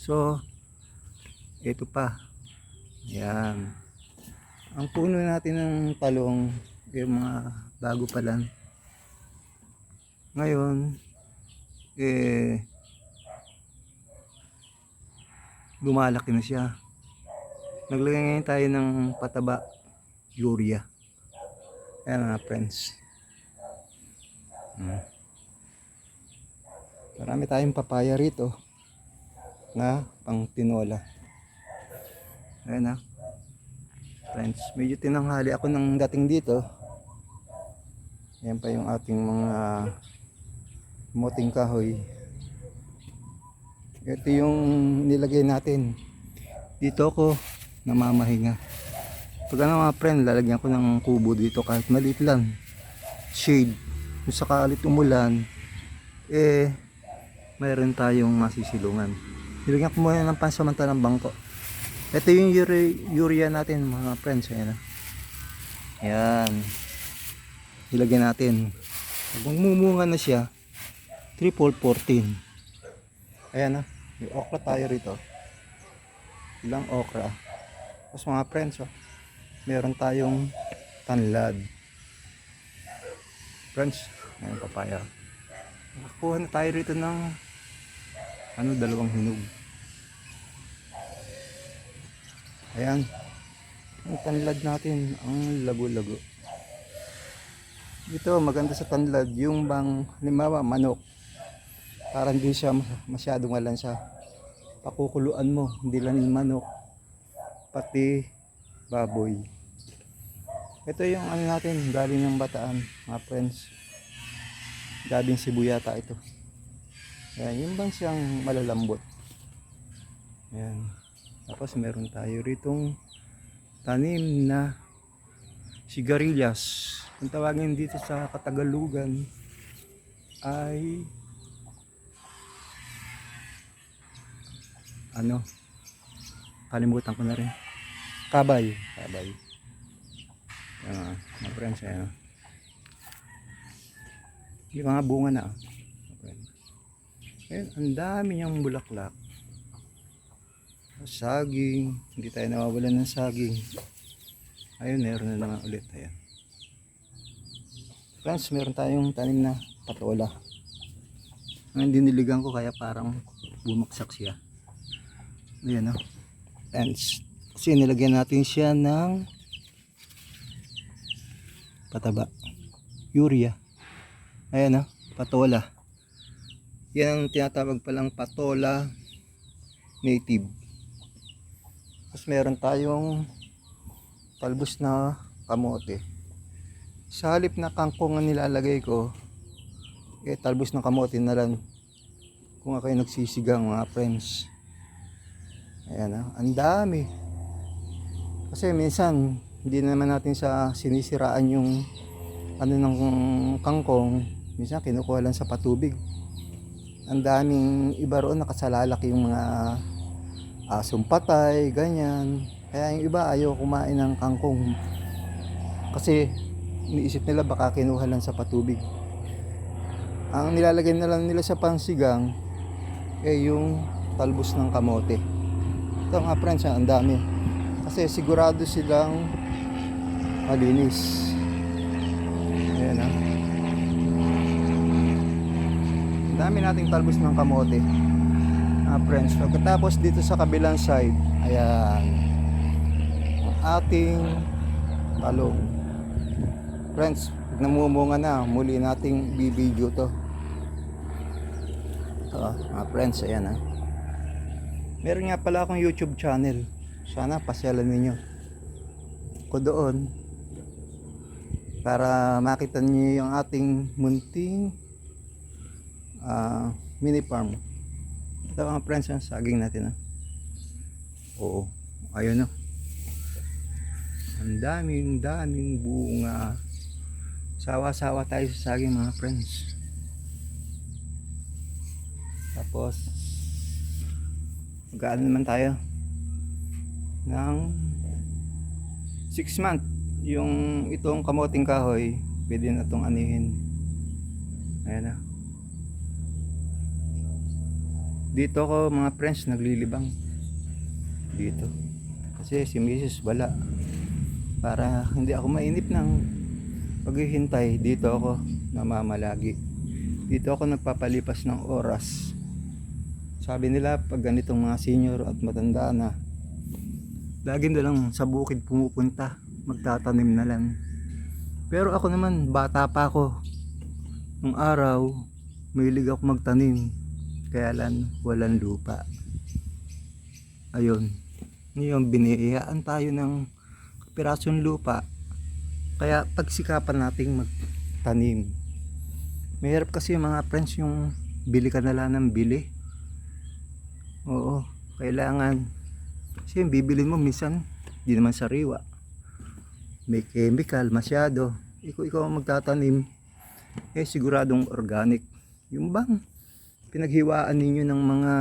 So, ito pa. Yan. Ang puno natin ng talong, yung mga bago pa lang. Ngayon, lumalaki na siya. Naglagay ngayon tayo ng pataba, urea. Ayan mga friends. Marami tayong papaya rito na pang tinola. Ayan na. Friends, medyo tinanghali ako nang dating dito. Ayan pa yung ating mga moting kahoy. Ito yung nilagay natin. Dito ako namamahinga. Pag ano mga friend, lalagyan ko ng kubo dito kahit maliit lang. Shade. Kung sakalit umulan, mayroon tayong masisilungan. Nilagyan ko muna ng pansamantalang bangko. Ito yung urea natin mga friends. Ayan. Ayan. Ilagay natin. Pag mumunga na siya, 3-4-14. Ayan na. May okra tayo rito. Ilang okra. Tapos mga friends, meron tayong tanlad. Friends, ayan papaya. Nakakuha na tayo rito ng dalawang hinog. Ayan. Ang tanlad natin, ang lago-lago. Ito maganda sa tanlad yung bang limawa manok, para hindi siya masyadong malansa. Pakukuluan mo, hindi lang yung manok, pati baboy. Ito yung natin, galing ng Bataan mga friends, galing Cebu yata ito. Ayan, yung bang siyang malalambot. Ayan. Tapos meron tayo ritong tanim na sigarilyas. Kung tawagin dito sa Katagalugan ay kalimutan ko na rin. Kabay. Mga friends, ayan. Yung mga bunga na. Ayan, ang dami niyang bulaklak. Saging, hindi tayo nawawalan ng saging. Ayun, meron na naman ulit. Ayan. Friends, meron tayong tanim na patola. Ngayon diniligan ko kaya parang bumaksak siya. Ayan, friends. Kasi nilagyan natin siya ng pataba, urea. Ayan, patola. Yan ang tinatawag palang patola native. Tapos meron tayong talbos na kamote. Sa halip na kangkong ang nilalagay ko, talbos ng kamote na lang kung ako yung nagsisigang mga friends. Ayan, ang dami. Kasi minsan hindi naman natin sa sinisiraan yung ng kangkong. Minsan kinukuha lang sa patubig. Ang daming iba roon nakasalalak yung mga asong patay, ganyan. Kaya yung iba ayaw kumain ng kangkong kasi iniisip nila baka kinuha lang sa patubig. Ang nilalagay na lang nila sa pansigang yung talbos ng kamote. Ito mga friends, ang dami. Kasi sigurado silang malinis. Ayan, ang dami nating talbos ng kamote. Friends, pagkatapos dito sa kabilang side, ayan, ating talong. Friends, pag namumunga na, muli nating bibidyo to. Mga friends, ayan meron nga pala akong YouTube channel. Sana pasyalan ninyo ko doon para makita niyo yung ating munting mini farm. Ito mga friends, saging natin. Oo, ayun ang daming bunga. Sawa-sawa tayo sa saging mga friends. Tapos mag-aano naman tayo ng 6 month. Yung itong kamoting kahoy pwede na itong anihin. Ayan Dito ako mga friends naglilibang. Dito. Kasi si Mrs. wala. Para hindi ako mainip ng paghihintay, dito ako namamalagi. Dito ako nagpapalipas ng oras. Sabi nila pag ganitong mga senior at matanda na, lagi na lang sa bukid pumupunta, magtatanim na lang. Pero ako naman, bata pa ako. Nung araw, mahilig ako magtanim. Kaya lang, walang lupa. Ayun. Ngayon, biniyayaan tayo ng kapirasong lupa. Kaya pagsikapan nating magtanim. Mahirap kasi mga friends yung bili ka na lang ng bili. Oo, kailangan. Kasi yung bibili mo minsan, di naman sariwa. May chemical masyado. Ikaw ang magtatanim, siguradong organic. Yung bang pinaghiwaan ninyo ng mga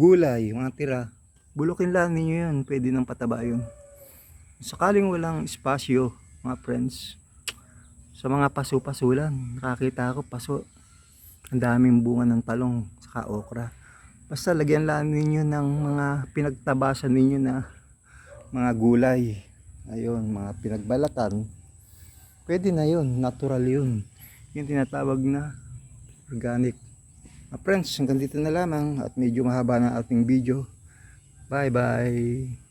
gulay, mga tira, bulukin lang ninyo yun, pwede nang pataba yun. Sakaling walang espasyo, mga friends, sa mga paso-pasulan, nakakita ako paso, ang daming bunga ng talong, saka okra. Basta lagyan lang ninyo ng mga pinagtabasan ninyo na mga gulay. Ayun, mga pinagbalatan. Pwede na yun, natural yun. Yung tinatawag na organic. Friends, hanggang dito na lamang at medyo mahaba na ating video. Bye bye.